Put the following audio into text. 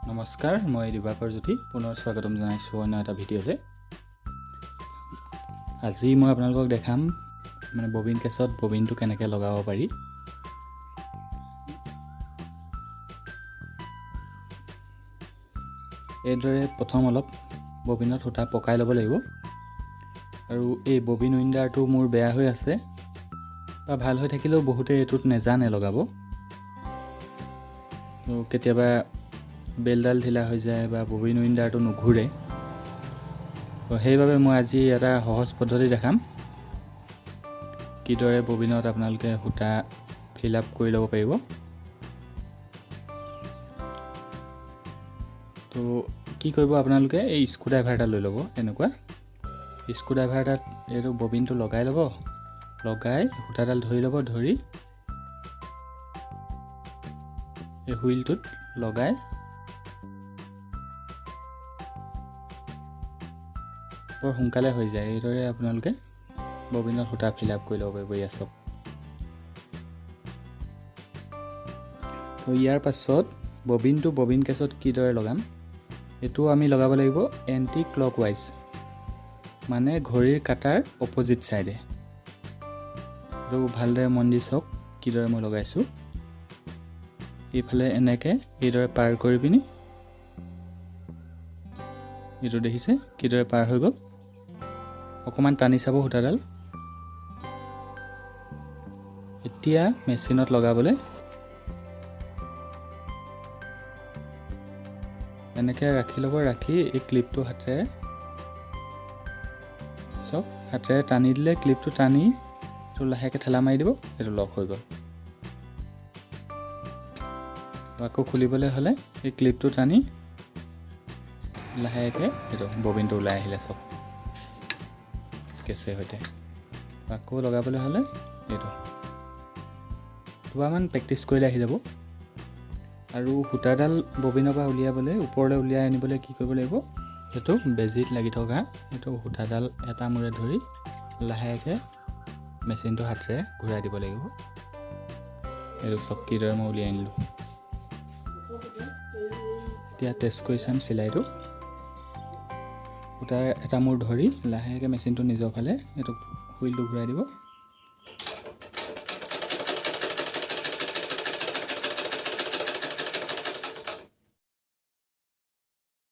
নমস্কাৰ, মই দিবাকৰ জ্যোতি পুনৰ স্বাগতম জনাইছোঁ অন্য এটা ভিডিঅ'লৈ। আজি মই আপোনালোকক দেখাম ববিন কেছত ববিনটো কেনেকৈ লগাব পাৰি। এইদৰে প্ৰথম অলপ ববিনত সূতা পকাই ল'ব লাগিব। আৰু এই ববিন উইণ্ডাৰটো মোৰ বেয়া হৈ আছে বা ভাল হৈ থাকিলেও বহুতে এইটোত নেজানে লগাব। কেতিয়াবা বেলডাল ঢিলা হৈ যায় বা ববিন উইণ্ডাৰটো নুঘূৰে। সেইবাবে মই আজি এটা সহজ পদ্ধতি দেখাম কিদৰে ববিনত আপোনালোকে সূতা ফিল আপ কৰি ল'ব পাৰিব। তো কি কৰিব, আপোনালোকে এই স্ক্ৰুড্ৰাইভাৰ এটা লৈ ল'ব। এনেকুৱা স্ক্ৰুড্ৰাইভাৰ এটাত এইটো ববিনটো লগাই ল'ব, লগাই সূতাডাল ধৰি ল'ব, ধৰি এই হুইলটোত লগাই বৰ সোনকালে হৈ যায়। এইদৰে আপোনালোকে ববিনত সূতা ফিল আপ কৰি ল'ব পাৰিব। এয়া চাওক। তো ইয়াৰ পাছত ববিনটো ববিন কেছত কিদৰে লগাম এইটো আমি লগাব লাগিব এণ্টি ক্লক ৱাইজ, মানে ঘড়ীৰ কাটাৰ অপজিট ছাইডে। আৰু ভালদৰে মন দি চাওক কিদৰে মই লগাইছোঁ। এইফালে এনেকৈ এইদৰে পাৰ কৰি পিনি এইটো দেখিছে কিদৰে পাৰ হৈ গ'ল। অকণমান টানি চাব সূতাডাল। এতিয়া মেচিনত লগাবলৈ এনেকৈ ৰাখি ল'ব। ৰাখি এই ক্লিপটো হাতেৰে চাওক, হাতেৰে টানি দিলে ক্লিপটো টানি এইটো লাহেকৈ ঠেলা মাৰি দিব, এইটো লক হৈ গ'ল। আকৌ খুলিবলৈ হ'লে এই ক্লিপটো টানি লাহেকৈ এইটো ববিনটো ওলাই আহিলে চাওক কেঁচে সৈতে। আকৌ লগাবলৈ হ'লে এইটো দুবাৰমান প্ৰেক্টিচ কৰিলে আহি যাব। আৰু সূতাডাল ববিনৰ পৰা উলিয়াবলৈ, ওপৰলৈ উলিয়াই আনিবলৈ কি কৰিব লাগিব, সেইটো বেজিত লাগি থকা এইটো সূতাডাল এটা মূৰে ধৰি লাহেকৈ মেচিনটো হাতেৰে ঘূৰাই দিব লাগিব। এইটো চব কিদৰে মই উলিয়াই আনিলোঁ। এতিয়া টেষ্ট কৰি চাম চিলাইটো। সূতাৰ এটা মূৰ ধৰি লাহেকৈ মেচিনটো নিজৰ ফালে এইটো হুইলটো ঘূৰাই দিব।